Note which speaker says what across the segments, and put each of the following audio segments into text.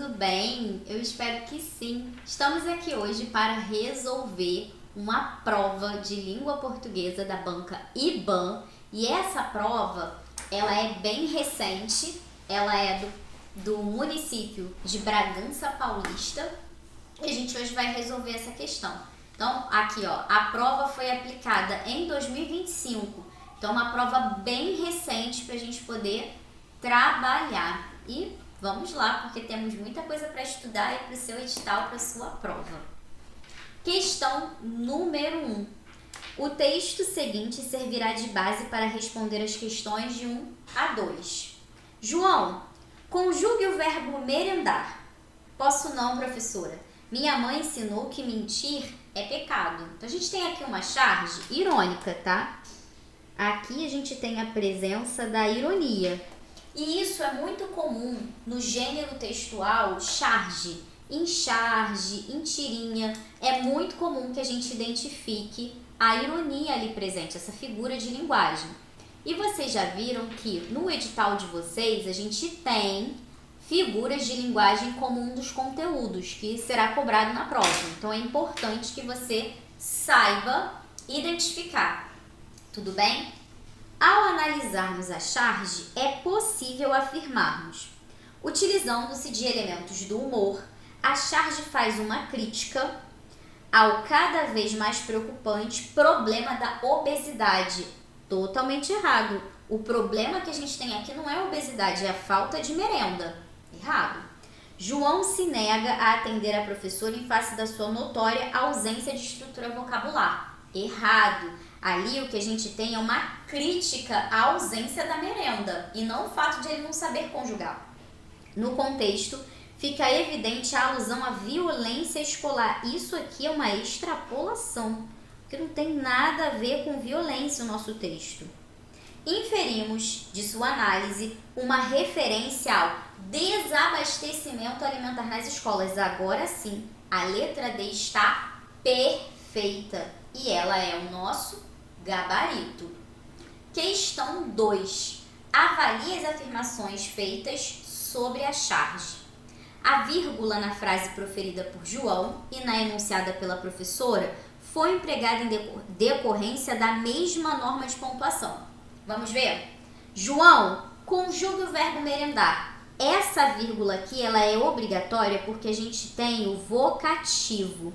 Speaker 1: tudo bem? Eu espero que sim. Estamos aqui hoje para resolver uma prova de língua portuguesa da banca IBAN. E essa prova, ela é bem recente, ela é do município de Bragança Paulista. E a gente hoje vai resolver essa questão. Então, aqui ó, a prova foi aplicada em 2025. Então, uma prova bem recente para a gente poder trabalhar. E vamos lá, porque temos muita coisa para estudar e para o seu edital, para a sua prova. Questão número 1. O texto seguinte servirá de base para responder as questões de 1 a 2. João, conjugue o verbo merendar. Posso não, professora. Minha mãe ensinou que mentir é pecado. Então, a gente tem aqui uma charge irônica, tá? Aqui a gente tem a presença da ironia. E isso é muito comum no gênero textual charge, em charge, em tirinha. É muito comum que a gente identifique a ironia ali presente, essa figura de linguagem. E vocês já viram que no edital de vocês a gente tem figuras de linguagem como um dos conteúdos que será cobrado na prova. Então é importante que você saiba identificar. Tudo bem? Ao analisarmos a charge, é possível afirmarmos: utilizando-se de elementos do humor, a charge faz uma crítica ao cada vez mais preocupante problema da obesidade. Totalmente errado. O problema que a gente tem aqui não é a obesidade, é a falta de merenda. Errado. João se nega a atender a professora em face da sua notória ausência de estrutura vocabular. Errado. Ali o que a gente tem é uma crítica à ausência da merenda e não o fato de ele não saber conjugar. No contexto, fica evidente a alusão à violência escolar. Isso aqui é uma extrapolação, porque não tem nada a ver com violência o nosso texto. Inferimos de sua análise uma referência ao desabastecimento alimentar nas escolas. Agora sim, a letra D está perfeita e ela é o nosso gabarito. Questão 2. Avalie as afirmações feitas sobre a charge. A vírgula na frase proferida por João e na enunciada pela professora foi empregada em decorrência da mesma norma de pontuação. Vamos ver? João, conjugue o verbo merendar. Essa vírgula aqui ela é obrigatória porque a gente tem o vocativo.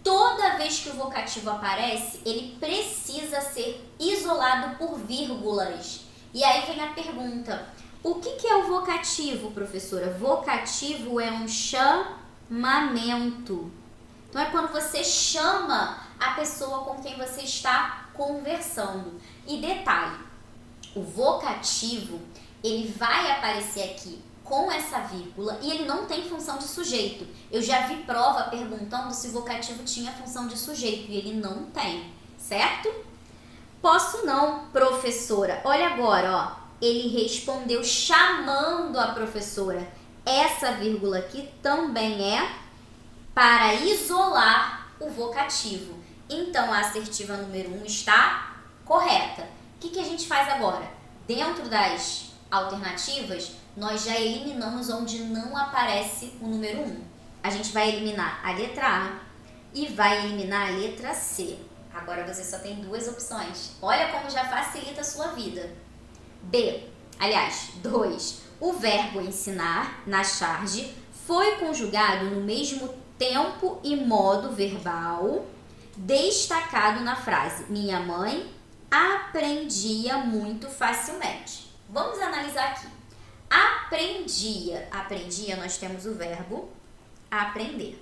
Speaker 1: Toda vez que o vocativo aparece, ele precisa ser isolado por vírgulas. E aí vem a pergunta: o que é o vocativo, professora? Vocativo é um chamamento. Então é quando você chama a pessoa com quem você está conversando. E detalhe, o vocativo, ele vai aparecer aqui com essa vírgula e ele não tem função de sujeito. Eu já vi prova perguntando se o vocativo tinha função de sujeito e ele não tem, certo? Posso não, professora. Olha agora, ó. Ele respondeu chamando a professora. Essa vírgula aqui também é para isolar o vocativo. Então, a assertiva número 1 está correta. O que a gente faz agora? Dentro das alternativas, nós já eliminamos onde não aparece o número 1. A gente vai eliminar a letra A e vai eliminar a letra C. Agora você só tem duas opções. Olha como já facilita a sua vida. B, aliás, 2. O verbo ensinar, na charge, foi conjugado no mesmo tempo e modo verbal destacado na frase: minha mãe aprendia muito facilmente. Vamos analisar aqui. Aprendia. Aprendia, nós temos o verbo aprender.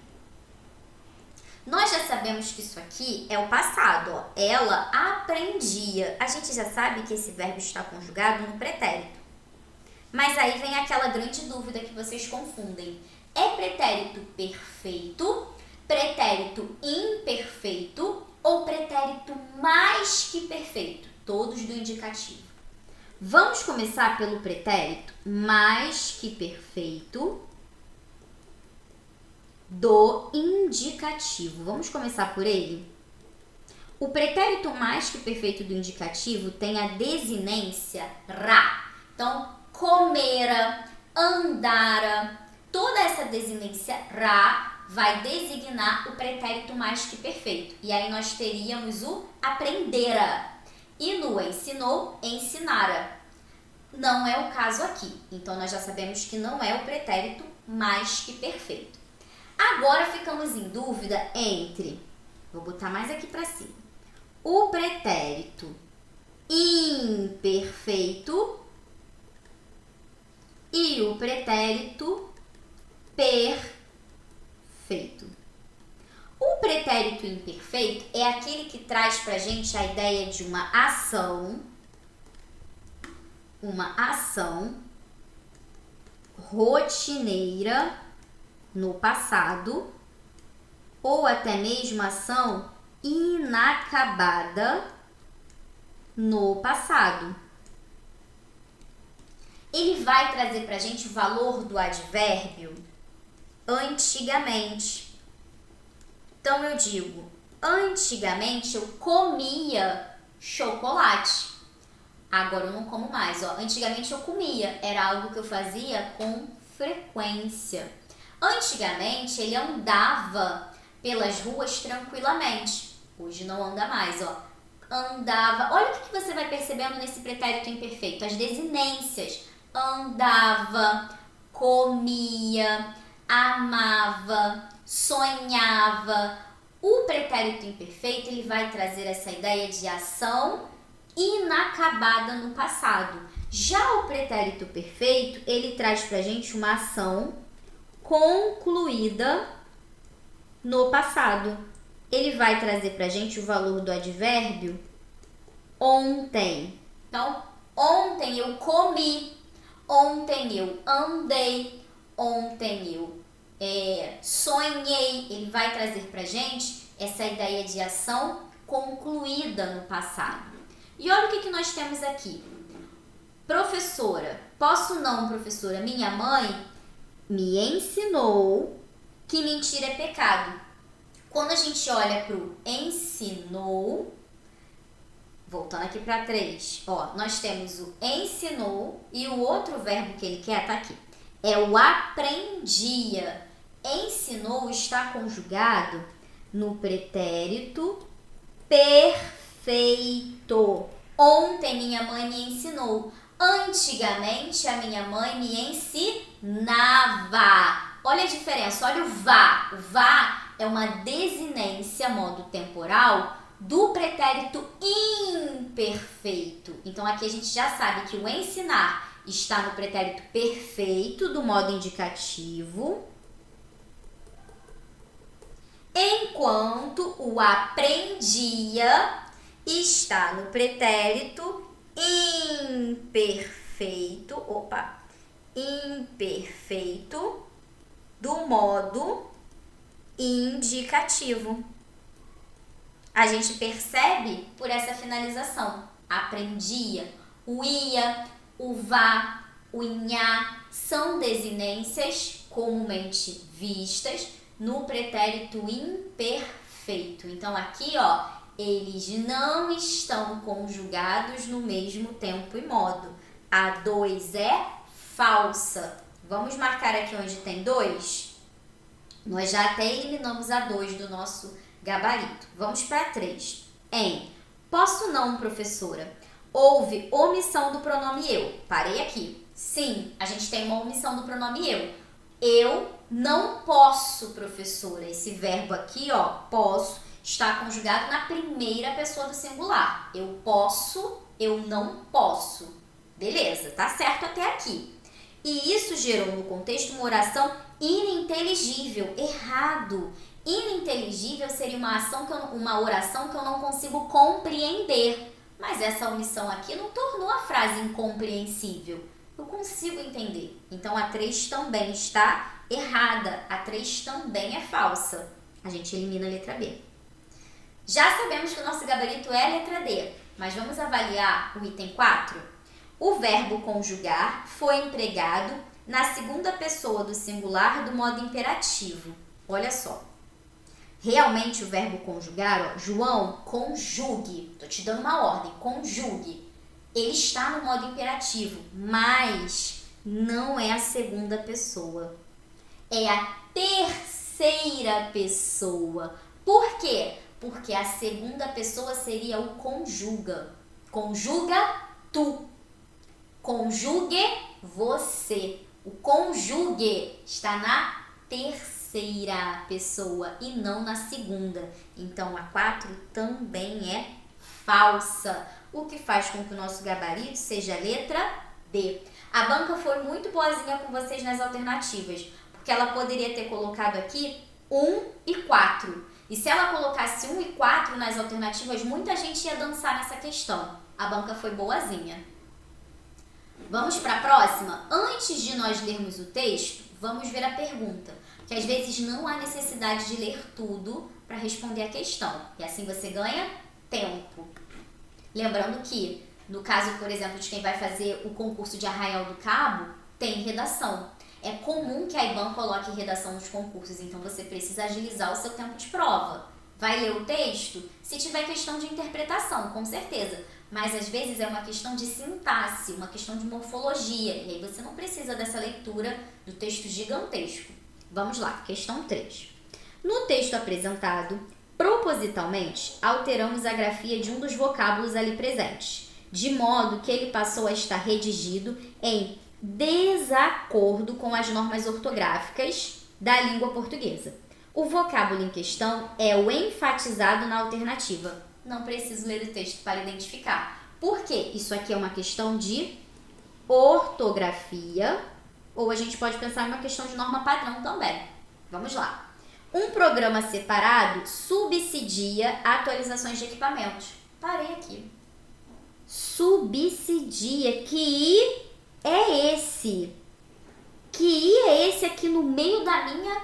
Speaker 1: Nós já sabemos que isso aqui é o passado, ó. Ela aprendia. A gente já sabe que esse verbo está conjugado no pretérito. Mas aí vem aquela grande dúvida que vocês confundem. É pretérito perfeito, pretérito imperfeito ou pretérito mais que perfeito? Todos do indicativo. Vamos começar pelo pretérito mais que perfeito do indicativo. Vamos começar por ele? O pretérito mais que perfeito do indicativo tem a desinência ra. Então, comera, andara, toda essa desinência ra vai designar o pretérito mais que perfeito. E aí nós teríamos o aprendera. E no ensinou, ensinara. Não é o caso aqui. Então, nós já sabemos que não é o pretérito mais que perfeito. Agora, ficamos em dúvida entre, vou botar mais aqui para cima, o pretérito imperfeito e o pretérito perfeito. O pretérito imperfeito é aquele que traz para a gente a ideia de uma ação rotineira no passado ou até mesmo ação inacabada no passado. Ele vai trazer para a gente o valor do advérbio antigamente. Então eu digo, antigamente eu comia chocolate. Agora eu não como mais, ó. Antigamente eu comia, era algo que eu fazia com frequência. Antigamente ele andava pelas ruas tranquilamente. Hoje não anda mais, ó. Andava. Olha o que você vai percebendo nesse pretérito imperfeito, as desinências. Andava, comia, amava, sonhava. O pretérito imperfeito ele vai trazer essa ideia de ação inacabada no passado. Já o pretérito perfeito, ele traz pra gente uma ação concluída no passado. Ele vai trazer pra gente o valor do advérbio ontem. Então, ontem eu comi, ontem eu andei, ontem eu sonhei. Ele vai trazer pra gente essa ideia de ação concluída no passado. E olha o que nós temos aqui. Professora. Posso não, professora? Minha mãe me ensinou que mentira é pecado. Quando a gente olha para o ensinou, voltando aqui para 3, ó, nós temos o ensinou e o outro verbo que ele quer tá aqui. É o aprendia. Ensinou está conjugado no pretérito perfeito. Ontem minha mãe me ensinou. Antigamente a minha mãe me ensinava. Olha a diferença, olha o vá. O vá é uma desinência, modo temporal, do pretérito imperfeito. Então aqui a gente já sabe que o ensinar está no pretérito perfeito do modo indicativo, enquanto o aprendia está no pretérito imperfeito, imperfeito do modo indicativo. A gente percebe por essa finalização. Aprendia, o ia, o vá, o inhá são desinências comumente vistas no pretérito imperfeito. Então aqui, ó, eles não estão conjugados no mesmo tempo e modo. A 2 é falsa. Vamos marcar aqui onde tem 2? Nós já até eliminamos a 2 do nosso gabarito. Vamos para 3. Em posso não, professora. Houve omissão do pronome eu. Parei aqui. Sim, a gente tem uma omissão do pronome eu. Eu não posso, professora. Esse verbo aqui, ó, posso, está conjugado na primeira pessoa do singular. Eu posso, eu não posso. Beleza, tá certo até aqui. E isso gerou no contexto uma oração ininteligível, errado. Ininteligível seria uma oração que eu não consigo compreender. Mas essa omissão aqui não tornou a frase incompreensível. Eu consigo entender. Então a 3 também está errada. A 3 também é falsa. A gente elimina a letra B. Já sabemos que o nosso gabarito é a letra D, mas vamos avaliar o item 4? O verbo conjugar foi empregado na segunda pessoa do singular do modo imperativo. Olha só. Realmente o verbo conjugar, ó, João, conjugue. Estou te dando uma ordem, conjugue. Ele está no modo imperativo, mas não é a segunda pessoa. é a terceira pessoa. Por quê? Porque a segunda pessoa seria o conjuga. Conjuga tu. Conjugue você. O conjugue está na terceira pessoa e não na segunda. Então, a 4 também é falsa, o que faz com que o nosso gabarito seja a letra D. A banca foi muito boazinha com vocês nas alternativas, porque ela poderia ter colocado aqui 1 e 4. E se ela colocasse 1 e 4 nas alternativas, muita gente ia dançar nessa questão. A banca foi boazinha. Vamos para a próxima? Antes de nós lermos o texto, vamos ver a pergunta, que às vezes não há necessidade de ler tudo para responder a questão. E assim você ganha tempo. Lembrando que, no caso, por exemplo, de quem vai fazer o concurso de Arraial do Cabo, tem redação. É comum que a IBAN coloque redação nos concursos, então você precisa agilizar o seu tempo de prova. Vai ler o texto? Se tiver questão de interpretação, com certeza. Mas às vezes é uma questão de sintaxe, uma questão de morfologia. E aí você não precisa dessa leitura do texto gigantesco. Vamos lá, questão 3. No texto apresentado, propositalmente, alteramos a grafia de um dos vocábulos ali presentes, de modo que ele passou a estar redigido em desacordo com as normas ortográficas da língua portuguesa. O vocábulo em questão é o enfatizado na alternativa. Não preciso ler o texto para identificar. Por quê? Isso aqui é uma questão de ortografia, ou a gente pode pensar em uma questão de norma padrão também. Vamos lá. Um programa separado subsidia atualizações de equipamentos. Parei aqui. Subsidia. Que I é esse? Que I é esse aqui no meio da minha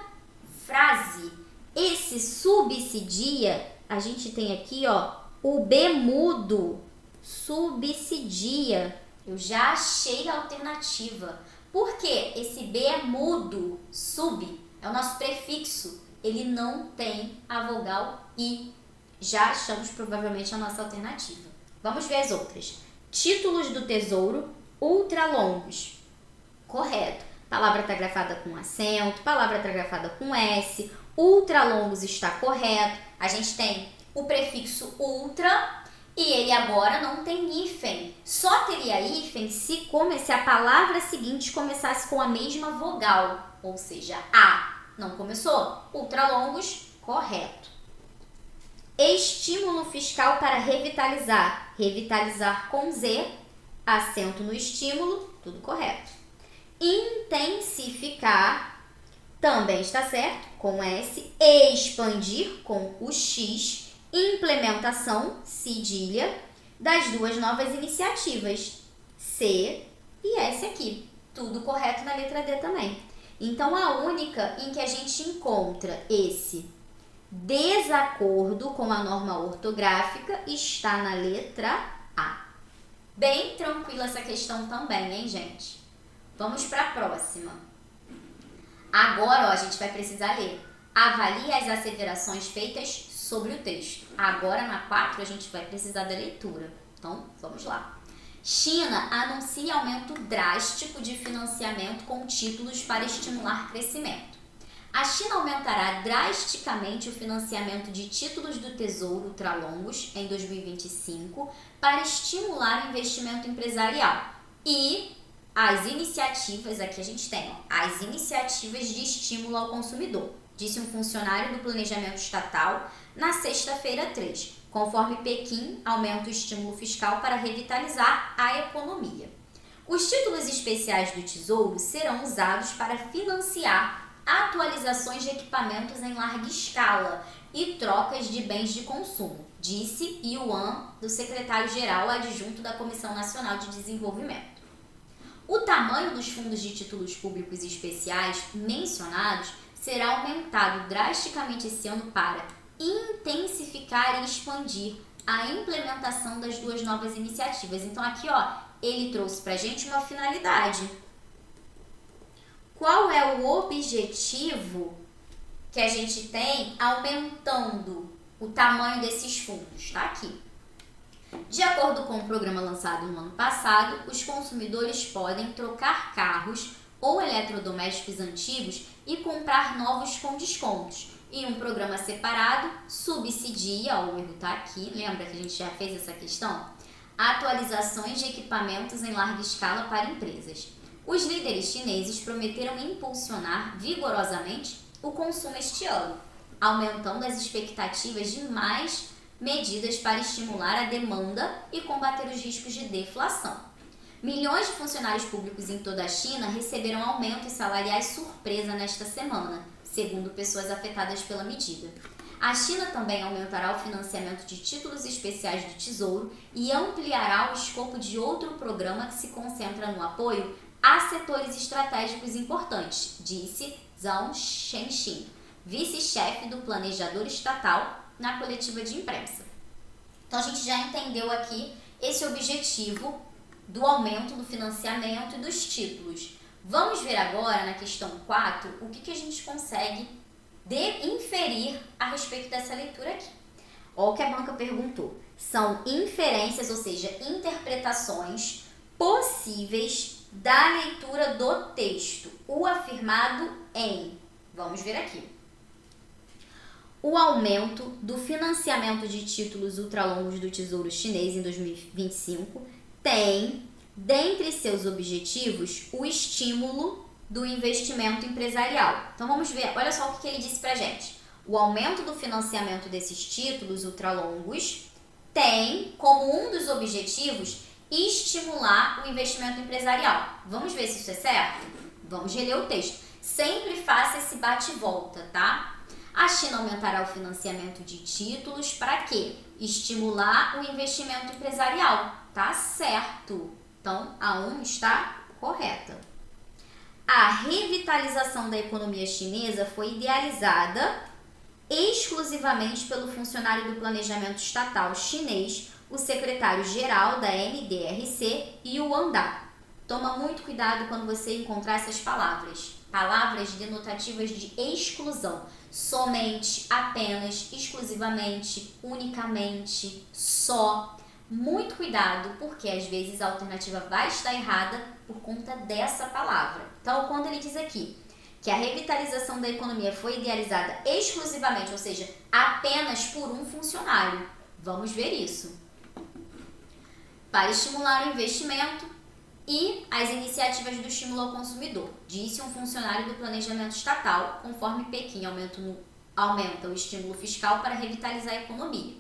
Speaker 1: frase? Esse subsidia, a gente tem aqui, ó, o B mudo. Subsidia. Eu já achei a alternativa. Por quê? Esse B é mudo. Sub é o nosso prefixo. Ele não tem a vogal I. Já achamos provavelmente a nossa alternativa. Vamos ver as outras. Títulos do tesouro ultralongos. Correto. Palavra está grafada com acento, palavra está grafada com S. Ultralongos está correto. A gente tem o prefixo ultra e ele agora não tem hífen. Só teria hífen se a palavra seguinte começasse com a mesma vogal, ou seja, A. Não começou? Ultralongos, correto. Estímulo fiscal para revitalizar. Revitalizar com Z, acento no estímulo, tudo correto. Intensificar, também está certo, com S. Expandir, com o X. Implementação, cedilha, das duas novas iniciativas, C e S aqui. Tudo correto na letra D também. Então, a única em que a gente encontra esse desacordo com a norma ortográfica está na letra A. Bem tranquila essa questão também, hein, gente? Vamos para a próxima. Agora, ó, a gente vai precisar ler. Avalie as asseverações feitas sobre o texto. Agora, na 4, a gente vai precisar da leitura. Então, vamos lá. China anuncia aumento drástico de financiamento com títulos para estimular crescimento. A China aumentará drasticamente o financiamento de títulos do Tesouro ultralongos em 2025 para estimular o investimento empresarial. E as iniciativas, aqui a gente tem, as iniciativas de estímulo ao consumidor, disse um funcionário do Planejamento Estatal na sexta-feira 3. Conforme Pequim, aumenta o estímulo fiscal para revitalizar a economia. Os títulos especiais do Tesouro serão usados para financiar atualizações de equipamentos em larga escala e trocas de bens de consumo, disse Yuan, do secretário-geral adjunto da Comissão Nacional de Desenvolvimento. O tamanho dos fundos de títulos públicos especiais mencionados será aumentado drasticamente esse ano para intensificar e expandir a implementação das duas novas iniciativas. Então aqui, ó, ele trouxe pra gente uma finalidade. Qual é o objetivo que a gente tem aumentando o tamanho desses fundos? Tá aqui. De acordo com o programa lançado no ano passado, os consumidores podem trocar carros ou eletrodomésticos antigos e comprar novos com descontos. E um programa separado subsidia, o erro está aqui, lembra que a gente já fez essa questão? Atualizações de equipamentos em larga escala para empresas. Os líderes chineses prometeram impulsionar vigorosamente o consumo este ano, aumentando as expectativas de mais medidas para estimular a demanda e combater os riscos de deflação. Milhões de funcionários públicos em toda a China receberam aumentos salariais surpresa nesta semana, segundo pessoas afetadas pela medida. A China também aumentará o financiamento de títulos especiais do Tesouro e ampliará o escopo de outro programa que se concentra no apoio a setores estratégicos importantes, disse Zhao Shenxin, vice-chefe do planejador estatal, na coletiva de imprensa. Então a gente já entendeu aqui esse objetivo do aumento do financiamento e dos títulos. Vamos ver agora, na questão 4, o que a gente consegue inferir a respeito dessa leitura aqui. Olha o que a banca perguntou. São inferências, ou seja, interpretações possíveis da leitura do texto. O afirmado em... Vamos ver aqui. O aumento do financiamento de títulos ultralongos do Tesouro Chinês em 2025 tem, dentre seus objetivos, o estímulo do investimento empresarial. Então vamos ver, olha só o que ele disse pra gente. O aumento do financiamento desses títulos ultralongos tem como um dos objetivos estimular o investimento empresarial. Vamos ver se isso é certo? Vamos reler o texto. Sempre faça esse bate-volta, tá? A China aumentará o financiamento de títulos para quê? Estimular o investimento empresarial. Tá certo. Então, a 1 está correta. A revitalização da economia chinesa foi idealizada exclusivamente pelo funcionário do planejamento estatal chinês, o secretário-geral da NDRC, Yuan Da. Toma muito cuidado quando você encontrar essas palavras. Palavras denotativas de exclusão. Somente, apenas, exclusivamente, unicamente, só. Muito cuidado, porque às vezes a alternativa vai estar errada por conta dessa palavra. Então, quando ele diz aqui que a revitalização da economia foi idealizada exclusivamente, ou seja, apenas por um funcionário, vamos ver isso. Para estimular o investimento e as iniciativas do estímulo ao consumidor, disse um funcionário do planejamento estatal, conforme Pequim aumenta o estímulo fiscal para revitalizar a economia.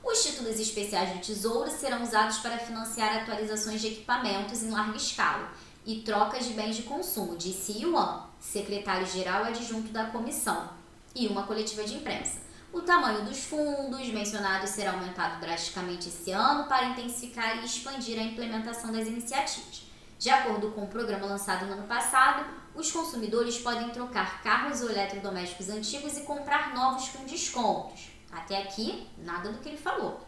Speaker 1: Os títulos especiais do Tesouro serão usados para financiar atualizações de equipamentos em larga escala e trocas de bens de consumo, disse Yuan, secretário-geral adjunto da comissão, e uma coletiva de imprensa. O tamanho dos fundos mencionados será aumentado drasticamente esse ano para intensificar e expandir a implementação das iniciativas. De acordo com o programa lançado no ano passado, os consumidores podem trocar carros ou eletrodomésticos antigos e comprar novos com descontos. Até aqui, nada do que ele falou.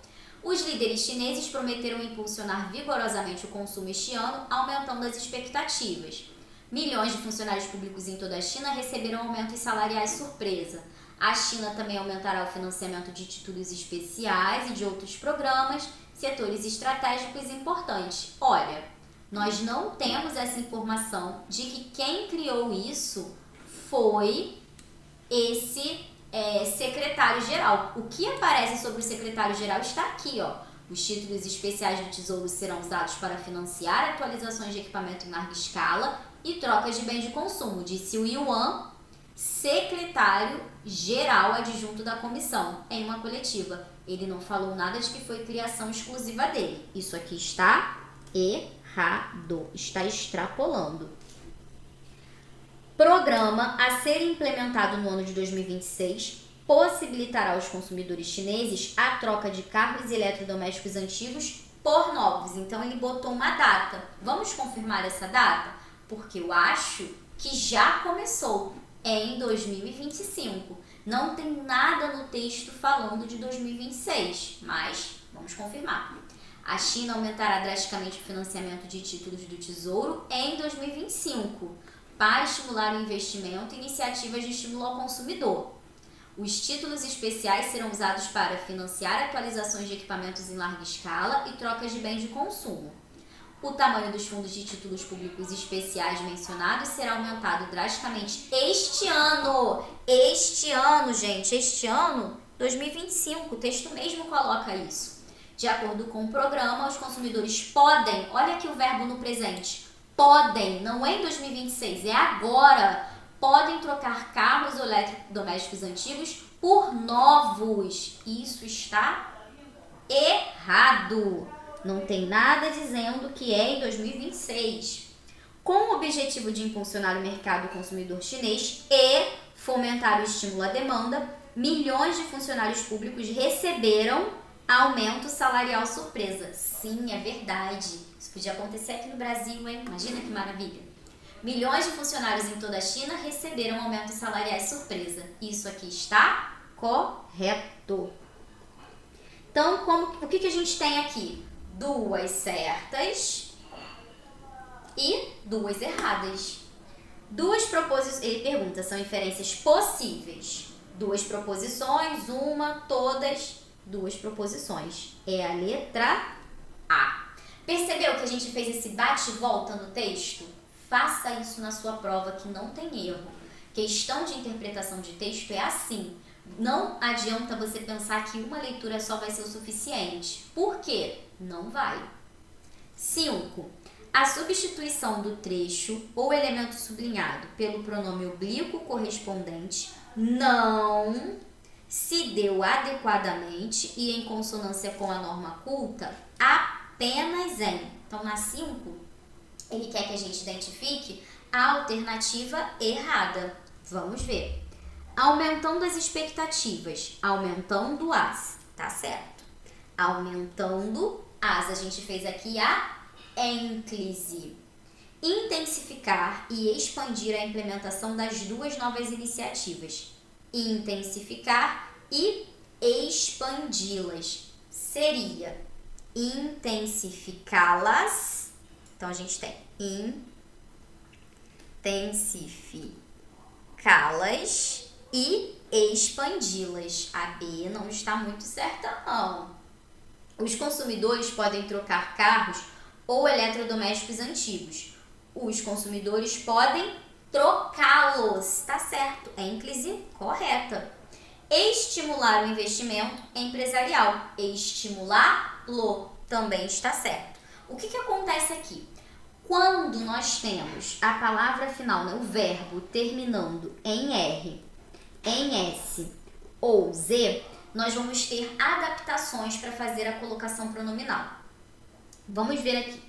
Speaker 1: Os líderes chineses prometeram impulsionar vigorosamente o consumo este ano, aumentando as expectativas. Milhões de funcionários públicos em toda a China receberam aumentos salariais surpresa. A China também aumentará o financiamento de títulos especiais e de outros programas, setores estratégicos importantes. Olha, nós não temos essa informação de que quem criou isso foi esse secretário-geral. O que aparece sobre o secretário-geral está aqui, ó. Os títulos especiais do Tesouro serão usados para financiar atualizações de equipamento em larga escala e trocas de bens de consumo, disse o Yuan, secretário-geral adjunto da comissão, em uma coletiva. Ele não falou nada de que foi criação exclusiva dele. Isso aqui está errado, está extrapolando. Programa a ser implementado no ano de 2026 possibilitará aos consumidores chineses a troca de carros e eletrodomésticos antigos por novos. Então ele botou uma data. Vamos confirmar essa data? Porque eu acho que já começou. É em 2025. Não tem nada no texto falando de 2026, mas vamos confirmar. A China aumentará drasticamente o financiamento de títulos do Tesouro em 2025. Para estimular o investimento e iniciativas de estímulo ao consumidor. Os títulos especiais serão usados para financiar atualizações de equipamentos em larga escala e trocas de bens de consumo. O tamanho dos fundos de títulos públicos especiais mencionados será aumentado drasticamente este ano. Este ano, gente, este ano, 2025, o texto mesmo coloca isso. De acordo com o programa, os consumidores podem, olha aqui o verbo no presente, podem, não é em 2026, é agora, podem trocar carros ou eletrodomésticos antigos por novos. Isso está errado. Não tem nada dizendo que é em 2026. Com o objetivo de impulsionar o mercado consumidor chinês e fomentar o estímulo à demanda, milhões de funcionários públicos receberam aumento salarial surpresa. Sim, é verdade. Isso podia acontecer aqui no Brasil, hein? Imagina que maravilha. Milhões de funcionários em toda a China receberam aumentos salariais surpresa. Isso aqui está correto. Então, o que a gente tem aqui? Duas certas e duas erradas. Duas proposições, ele pergunta, são inferências possíveis. Duas proposições, uma, todas, duas proposições. É a letra A. Percebeu que a gente fez esse bate e volta no texto? Faça isso na sua prova que não tem erro. Questão de interpretação de texto é assim. Não adianta você pensar que uma leitura só vai ser o suficiente. Por quê? Não vai. 5. A substituição do trecho ou elemento sublinhado pelo pronome oblíquo correspondente não se deu adequadamente e em consonância com a norma culta apenas em. Então, na 5, ele quer que a gente identifique a alternativa errada. Vamos ver. Aumentando as expectativas, aumentando as, tá certo? Aumentando as, a gente fez aqui a ênclise. Intensificar e expandir a implementação das duas novas iniciativas. Intensificar e expandi-las. Seria intensificá-las. Então, a gente tem intensificá-las e expandi-las. A B não está muito certa, não. Os consumidores podem trocar carros ou eletrodomésticos antigos. Os consumidores podem trocá-los. Tá certo. Ênclise correta. Estimular o investimento empresarial. Estimulá-lo também está certo. O que acontece aqui? Quando nós temos a palavra final, né, o verbo terminando em R, em S ou Z, nós vamos ter adaptações para fazer a colocação pronominal. Vamos ver aqui.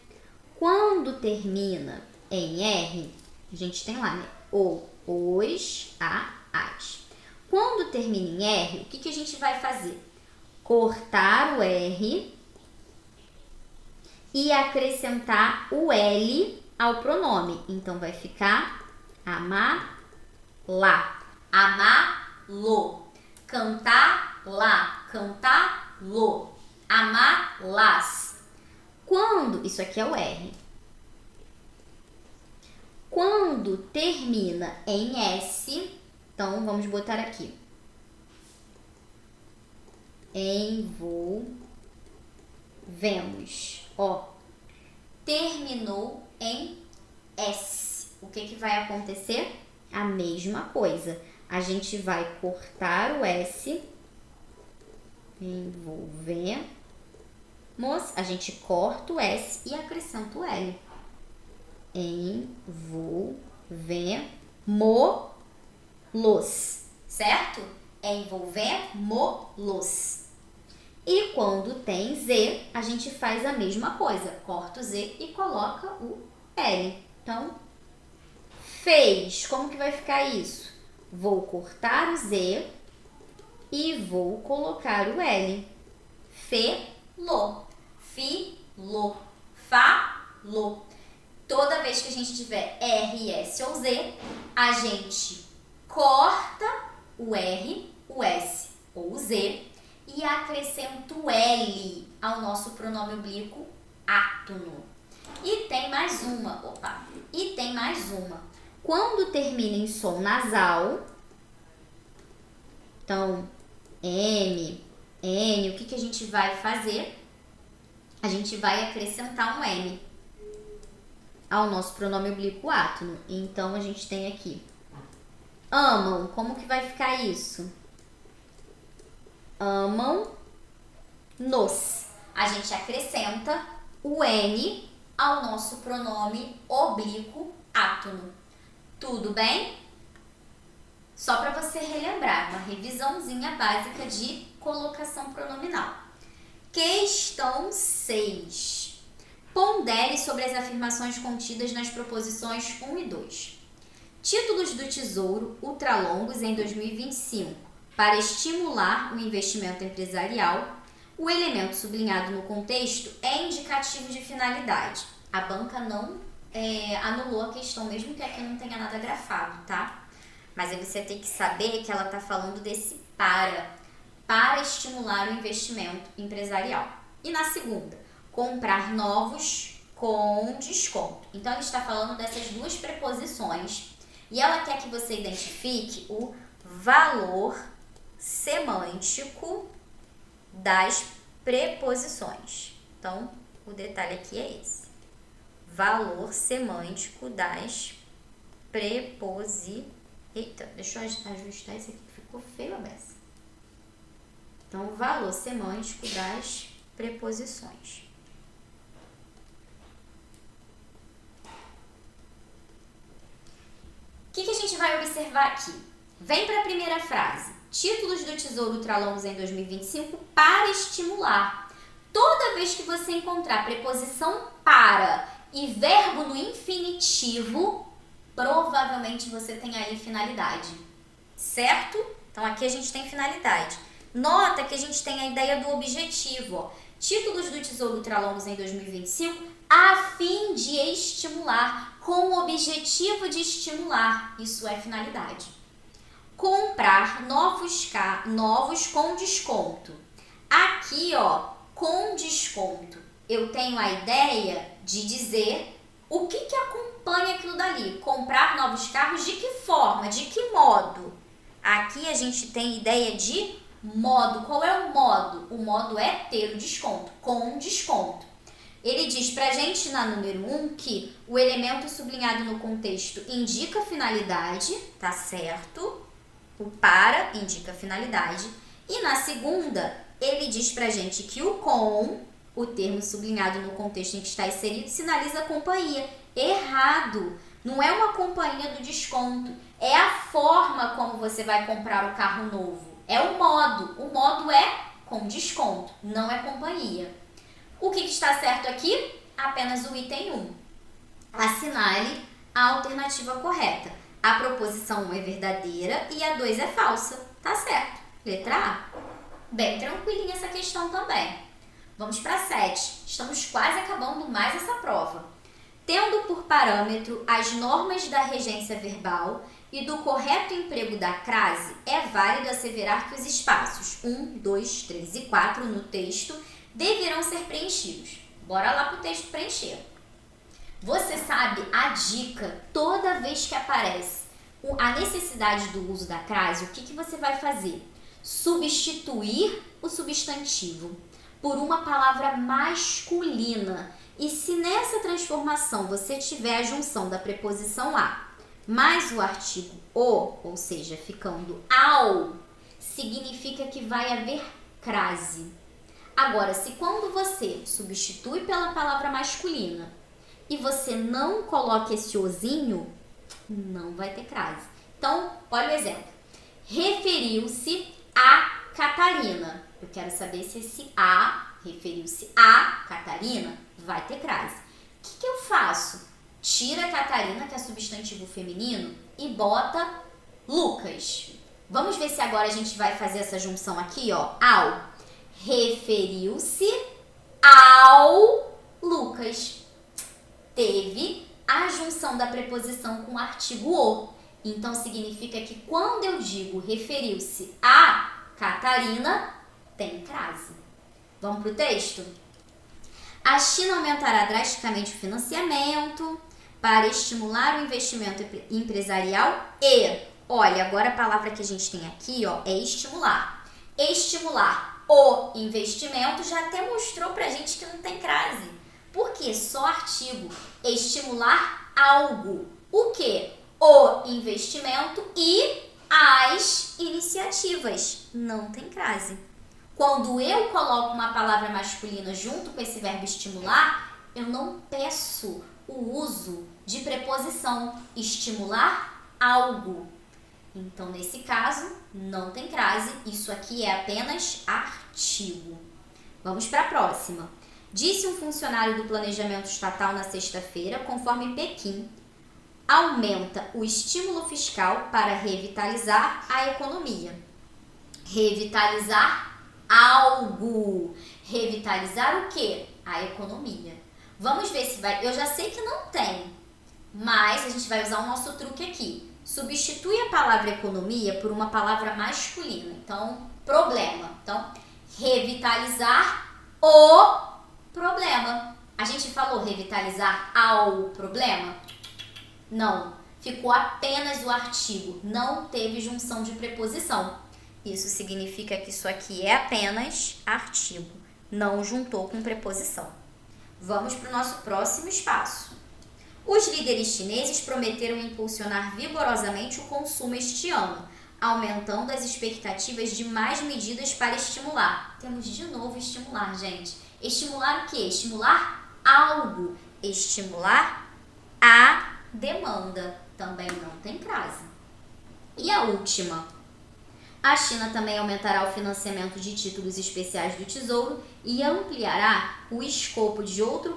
Speaker 1: Quando termina em R, a gente tem lá, né? Os, as. Quando termina em R, o que a gente vai fazer? Cortar o R e acrescentar o L ao pronome. Então, vai ficar amá-lá, amá-lo, cantar-lá, cantá-lo, amá-las. Quando, isso aqui é o R. Quando termina em S, então vamos botar aqui. Envolvemos. Ó, terminou em S. O que vai acontecer? A mesma coisa. A gente vai cortar o S. Envolvemos. A gente corta o S e acrescenta o L. Envolvemos-los. Certo? Envolvemos-los. E quando tem Z, a gente faz a mesma coisa. Corta o Z e coloca o L. Então, fez. Como que vai ficar isso? Vou cortar o Z e vou colocar o L. Fê-lo. Fi-lo. Fa-lo. Toda vez que a gente tiver R, S ou Z, a gente corta o R, o S ou o Z e acrescenta o L ao nosso pronome oblíquo átono. E tem mais uma. Quando termina em som nasal, então, M, N, o que a gente vai fazer? A gente vai acrescentar um M. ao nosso pronome oblíquo átono. Então, a gente tem aqui amam. Como que vai ficar isso? Amam-nos. A gente acrescenta o N ao nosso pronome oblíquo átono. Tudo bem? Só para você relembrar, uma revisãozinha básica de colocação pronominal. Questão 6. Pondere sobre as afirmações contidas nas proposições 1 e 2. Títulos do Tesouro ultralongos em 2025 para estimular o investimento empresarial. O elemento sublinhado no contexto é indicativo de finalidade. A banca não anulou a questão, mesmo que aqui não tenha nada grafado, tá? Mas aí você tem que saber que ela está falando desse para estimular o investimento empresarial. E na segunda, comprar novos com desconto. Então, ela está falando dessas duas preposições e ela quer que você identifique o valor semântico das preposições. Então, o detalhe aqui é esse. Valor semântico das preposições. Eita, deixa eu ajustar isso aqui, ficou feio a beça. Então, o valor semântico das preposições. O que a gente vai observar aqui? Vem para a primeira frase. Títulos do Tesouro ultralongos em 2025 para estimular. Toda vez que você encontrar preposição para e verbo no infinitivo, provavelmente você tem aí finalidade, certo? Então, aqui a gente tem finalidade. Nota que a gente tem a ideia do objetivo. Ó. Títulos do Tesouro ultralongos em 2025 a fim de estimular, com o objetivo de estimular. Isso é finalidade. Comprar novos com desconto. Aqui, ó, com desconto. Eu tenho a ideia de dizer o que acompanha aquilo dali. Comprar novos carros de que forma, de que modo? Aqui a gente tem ideia de modo. Qual é o modo? O modo é ter o desconto, com desconto. Ele diz pra gente na número 1 que o elemento sublinhado no contexto indica finalidade, tá certo? O para indica finalidade. E na segunda, ele diz pra gente que o com, o termo sublinhado no contexto em que está inserido, sinaliza a companhia. Errado! Não é uma companhia do desconto. É a forma como você vai comprar o carro novo. É o modo. O modo é com desconto, não é companhia. O que está certo aqui? Apenas o item 1. Assinale a alternativa correta. A proposição 1 é verdadeira e a 2 é falsa. Tá certo. Letra A. Bem tranquilinha essa questão também. Vamos para 7. Estamos quase acabando mais essa prova. Tendo por parâmetro as normas da regência verbal e do correto emprego da crase, é válido asseverar que os espaços 1, 2, 3 e 4 no texto deverão ser preenchidos. Bora lá para o texto preencher. Você sabe a dica, toda vez que aparece a necessidade do uso da crase, o que você vai fazer? Substituir o substantivo por uma palavra masculina. E se nessa transformação você tiver a junção da preposição a mais o artigo o, ou seja, ficando ao, significa que vai haver crase. Agora, se quando você substitui pela palavra masculina e você não coloca esse ozinho, não vai ter crase. Então, olha o exemplo. Referiu-se a Catarina. Eu quero saber se esse a referiu-se a Catarina, vai ter crase. O que eu faço? Tira Catarina, que é substantivo feminino, e bota Lucas. Vamos ver se agora a gente vai fazer essa junção aqui, ó. Ao. Referiu-se ao Lucas. Teve a junção da preposição com o artigo o. Então, significa que quando eu digo referiu-se a Catarina, tem crase. Vamos para o texto? A China aumentará drasticamente o financiamento para estimular o investimento empresarial e, olha, agora a palavra que a gente tem aqui, ó, é estimular. Estimular o investimento já até mostrou pra gente que não tem crase. Porque quê? Só artigo. Estimular algo. O quê? O investimento e as iniciativas. Não tem crase. Quando eu coloco uma palavra masculina junto com esse verbo estimular, eu não peço o uso de preposição. Estimular algo. Então, nesse caso, não tem crase. Isso aqui é apenas artigo. Vamos para a próxima. Disse um funcionário do planejamento estatal na sexta-feira, conforme Pequim aumenta o estímulo fiscal para revitalizar a economia. Revitalizar algo. Revitalizar o quê? A economia. Vamos ver se vai... Eu já sei que não tem, mas a gente vai usar o nosso truque aqui. Substitui a palavra economia por uma palavra masculina. Então, problema. Então, revitalizar o problema. A gente falou revitalizar ao problema? Não. Ficou apenas o artigo. Não teve junção de preposição. Isso significa que isso aqui é apenas artigo. Não juntou com preposição. Vamos para o nosso próximo espaço. Os líderes chineses prometeram impulsionar vigorosamente o consumo este ano, aumentando as expectativas de mais medidas para estimular. Temos de novo estimular, gente. Estimular o quê? Estimular algo. Estimular a demanda. Também não tem crase. E a última? A China também aumentará o financiamento de títulos especiais do Tesouro e ampliará o escopo de outro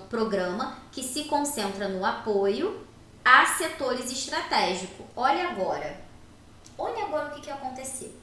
Speaker 1: programa que se concentra no apoio a setores estratégicos. Olha agora o que aconteceu.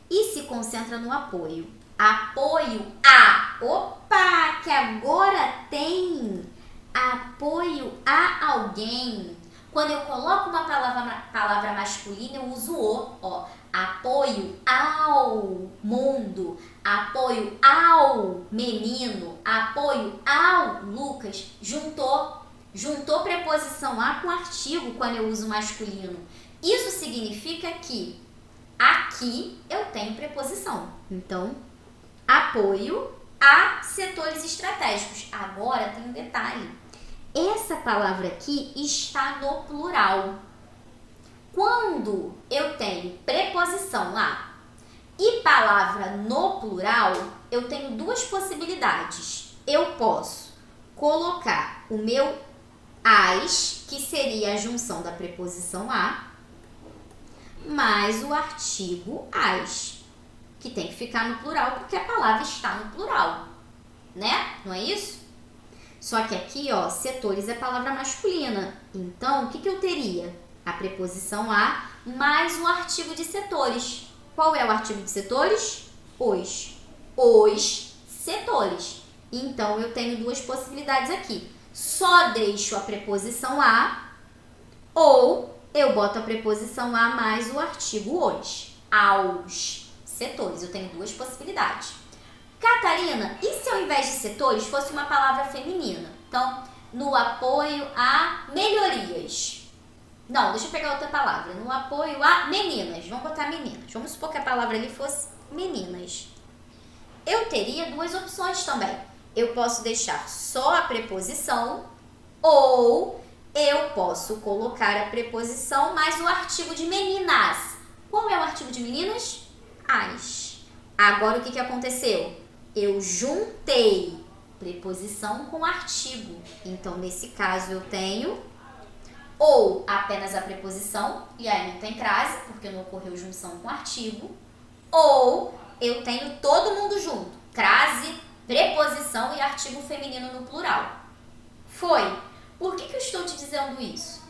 Speaker 1: E se concentra no apoio. Apoio a... Opa, que agora tem apoio a alguém. Quando eu coloco uma palavra masculina, eu uso o, ó. Apoio ao mundo, apoio ao menino, apoio ao Lucas. Juntou preposição a com artigo quando eu uso masculino. Isso significa que aqui eu tenho preposição. Então, apoio a setores estratégicos. Agora tem um detalhe. Essa palavra aqui está no plural. Quando eu tenho preposição lá e palavra no plural, eu tenho duas possibilidades. Eu posso colocar o meu as, que seria a junção da preposição a, mais o artigo as, que tem que ficar no plural porque a palavra está no plural, né? Não é isso? Só que aqui, ó, setores é palavra masculina. Então, o que eu teria? A preposição a mais o artigo de setores. Qual é o artigo de setores? Os. Os setores. Então, eu tenho duas possibilidades aqui. Só deixo a preposição a ou eu boto a preposição a mais o artigo os. Aos setores. Eu tenho duas possibilidades. Catarina, e se ao invés de setores fosse uma palavra feminina? Então, no apoio a melhorias. Não, deixa eu pegar outra palavra. No apoio a meninas. Vamos botar meninas. Vamos supor que a palavra ali fosse meninas. Eu teria duas opções também. Eu posso deixar só a preposição ou eu posso colocar a preposição mais o artigo de meninas. Qual é o artigo de meninas? As. Agora, o que aconteceu? Eu juntei preposição com artigo. Então, nesse caso, eu tenho ou apenas a preposição, e aí não tem crase, porque não ocorreu junção com artigo, ou eu tenho todo mundo junto, crase, preposição e artigo feminino no plural. Foi. Por que eu estou te dizendo isso?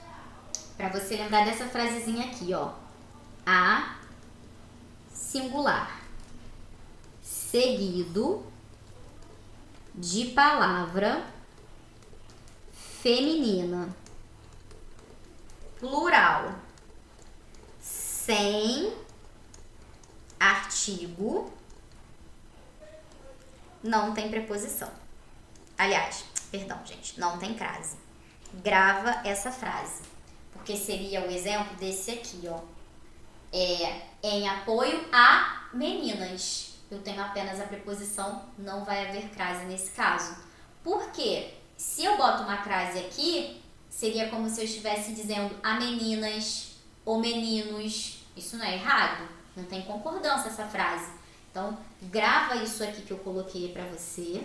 Speaker 1: Para você lembrar dessa frasezinha aqui, ó. A singular seguido de palavra feminina plural sem artigo não tem preposição. Aliás, perdão, gente, não tem crase. Grava essa frase, porque seria o exemplo desse aqui, ó. Em apoio a meninas. Eu tenho apenas a preposição, não vai haver crase nesse caso. Por quê? Se eu uma crase aqui, seria como se eu estivesse dizendo a meninas ou meninos. Isso não é errado, não tem concordância essa frase. Então, grava isso aqui que eu coloquei para você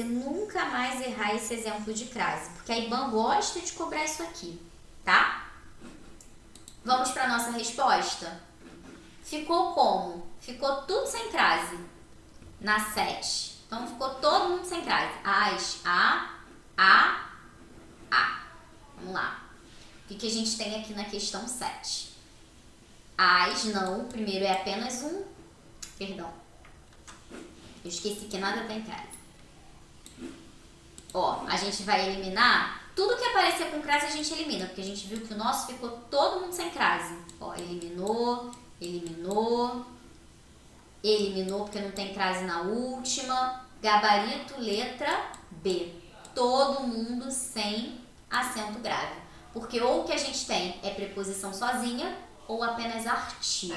Speaker 1: nunca mais errar esse exemplo de crase, porque a IBAN gosta de cobrar isso aqui, tá? Vamos para nossa resposta? Ficou como? Ficou tudo sem crase na 7. Então, ficou todo mundo sem crase. As, a. Vamos lá. O que a gente tem aqui na questão 7? As, não. O primeiro é apenas um... Perdão. Eu esqueci que nada tem crase. Ó, a gente vai eliminar... Tudo que aparecer com crase a gente elimina, porque a gente viu que o nosso ficou todo mundo sem crase. Ó, eliminou, porque não tem crase na última. Gabarito, letra B. Todo mundo sem acento grave. Porque ou o que a gente tem é preposição sozinha ou apenas artigo.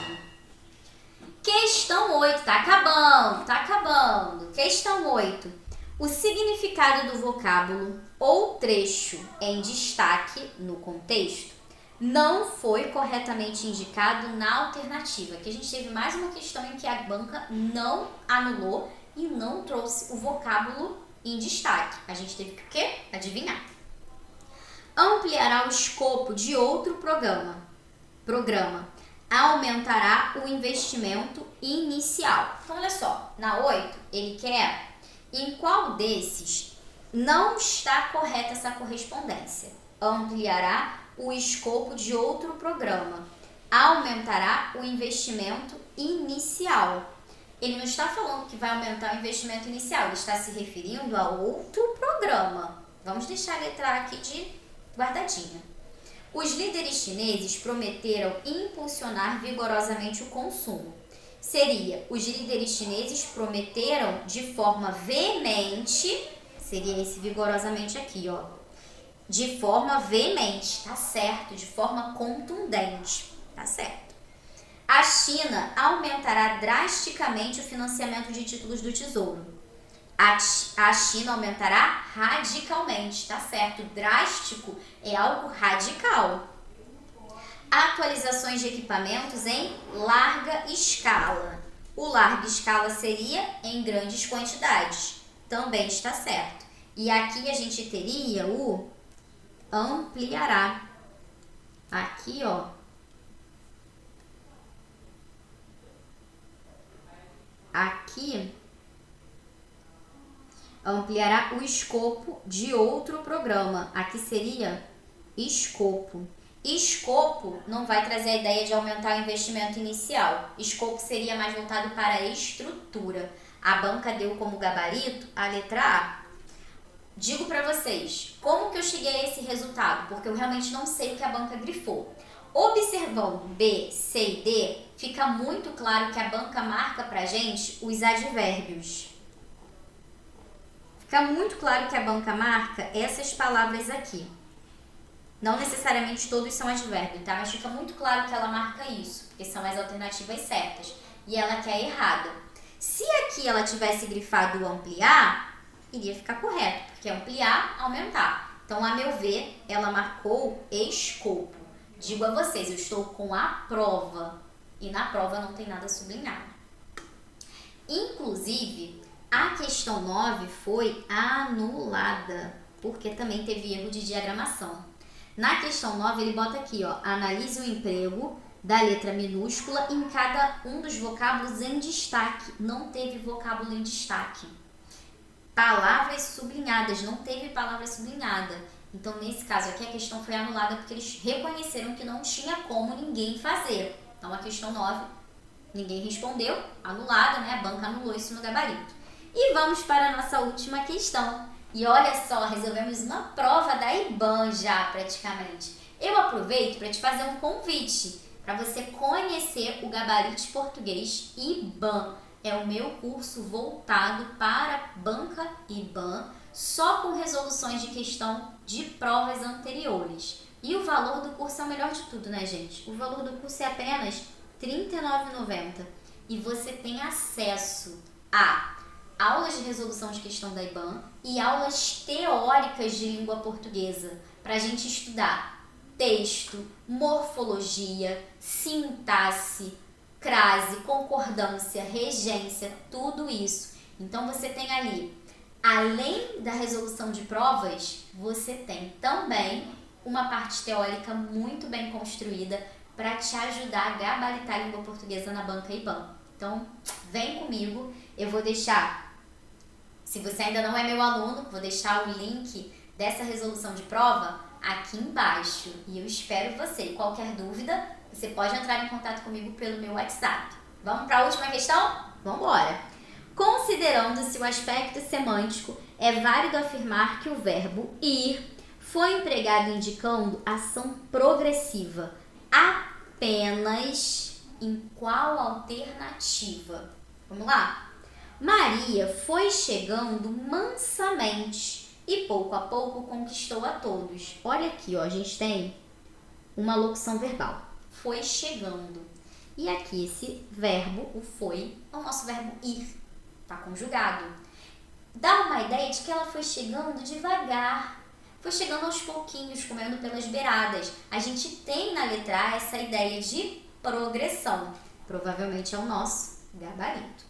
Speaker 1: Questão 8. Tá acabando. Questão 8. O significado do vocábulo ou trecho em destaque no contexto não foi corretamente indicado na alternativa. Aqui a gente teve mais uma questão em que a banca não anulou e não trouxe o vocábulo em destaque. A gente teve que o quê? Adivinhar. Ampliará o escopo de outro programa. Aumentará o investimento inicial. Então, olha só. Na 8, ele quer... Em qual desses não está correta essa correspondência? Ampliará o escopo de outro programa. Aumentará o investimento inicial. Ele não está falando que vai aumentar o investimento inicial, ele está se referindo a outro programa. Vamos deixar a letra A aqui de guardadinha. Os líderes chineses prometeram impulsionar vigorosamente o consumo. Seria, os líderes chineses prometeram de forma veemente, seria esse vigorosamente aqui, ó. De forma veemente, tá certo, de forma contundente, tá certo. A China aumentará drasticamente o financiamento de títulos do Tesouro. A China aumentará radicalmente, tá certo. Drástico é algo radical. Atualizações de equipamentos em larga escala. O larga escala seria em grandes quantidades. Também está certo. E aqui a gente teria o ampliará. Aqui, ó. Aqui ampliará o escopo de outro programa. Aqui seria escopo. Escopo não vai trazer a ideia de aumentar o investimento inicial. Escopo seria mais voltado para a estrutura. A banca deu como gabarito a letra A. Digo para vocês, como que eu cheguei a esse resultado? Porque eu realmente não sei o que a banca grifou. Observando B, C e D, fica muito claro que a banca marca pra gente os advérbios. Fica muito claro que a banca marca essas palavras aqui. Não necessariamente todos são advérbios, tá? Mas fica muito claro que ela marca isso, porque são as alternativas certas. E ela quer errada. Se aqui ela tivesse grifado ampliar, iria ficar correto, porque ampliar, aumentar. Então, a meu ver, ela marcou escopo. Digo a vocês, eu estou com a prova. E na prova não tem nada sublinhado. Inclusive, a questão 9 foi anulada, porque também teve erro de diagramação. Na questão 9, ele bota aqui, ó, analise o emprego da letra minúscula em cada um dos vocábulos em destaque. Não teve vocábulo em destaque. Palavras sublinhadas, não teve palavra sublinhada. Então, nesse caso aqui, a questão foi anulada porque eles reconheceram que não tinha como ninguém fazer. Então, a questão 9, ninguém respondeu, anulada, né? A banca anulou isso no gabarito. E vamos para a nossa última questão. E olha só, resolvemos uma prova da IBAN já, praticamente. Eu aproveito para te fazer um convite para você conhecer o Gabarito de Português IBAN. É o meu curso voltado para banca IBAN, só com resoluções de questão de provas anteriores. E o valor do curso é o melhor de tudo, né, gente? O valor do curso é apenas R$ 39,90. E você tem acesso a aulas de resolução de questão da IBAN e aulas teóricas de língua portuguesa, para a gente estudar texto, morfologia, sintaxe, crase, concordância, regência, tudo isso. Então você tem ali, além da resolução de provas, você tem também uma parte teórica muito bem construída para te ajudar a gabaritar a língua portuguesa na banca IBAN. Então, vem comigo, eu vou deixar, se você ainda não é meu aluno, vou deixar o link dessa resolução de prova aqui embaixo. E eu espero você. Qualquer dúvida, você pode entrar em contato comigo pelo meu WhatsApp. Vamos para a última questão? Vamos embora! Considerando-se o aspecto semântico, é válido afirmar que o verbo ir foi empregado indicando ação progressiva apenas em qual alternativa? Vamos lá? Maria foi chegando mansamente e pouco a pouco conquistou a todos. Olha aqui, ó, a gente tem uma locução verbal. Foi chegando. E aqui esse verbo, o foi, é o nosso verbo ir. Está conjugado. Dá uma ideia de que ela foi chegando devagar. Foi chegando aos pouquinhos, comendo pelas beiradas. A gente tem na letra A essa ideia de progressão. Provavelmente é o nosso gabarito.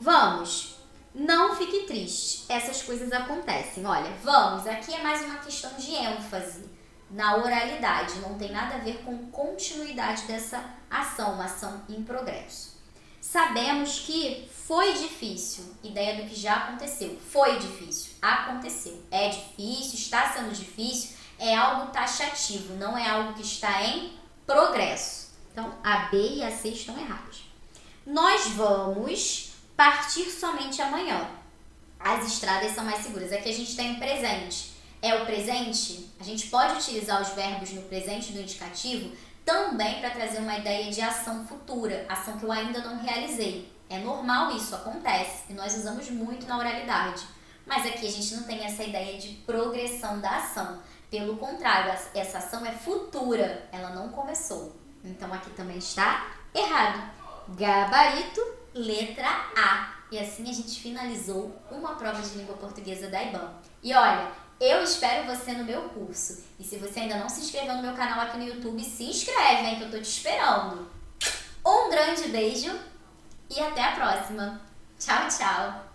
Speaker 1: Vamos! Não fique triste. Essas coisas acontecem. Olha, vamos. Aqui é mais uma questão de ênfase na oralidade. Não tem nada a ver com continuidade dessa ação, uma ação em progresso. Sabemos que foi difícil. Ideia do que já aconteceu. Foi difícil. Aconteceu. É difícil, está sendo difícil. É algo taxativo, não é algo que está em progresso. Então, a B e a C estão erradas. Nós vamos partir somente amanhã. As estradas são mais seguras. Aqui a gente tem um presente. É o presente? A gente pode utilizar os verbos no presente do indicativo também para trazer uma ideia de ação futura, ação que eu ainda não realizei. É normal isso, acontece, e nós usamos muito na oralidade. Mas aqui a gente não tem essa ideia de progressão da ação. Pelo contrário, essa ação é futura, ela não começou. Então aqui também está errado. Gabarito, letra A. E assim a gente finalizou uma prova de língua portuguesa da IBAN. E olha, eu espero você no meu curso. E se você ainda não se inscreveu no meu canal aqui no YouTube, se inscreve, hein, que eu tô te esperando. Um grande beijo e até a próxima. Tchau, tchau.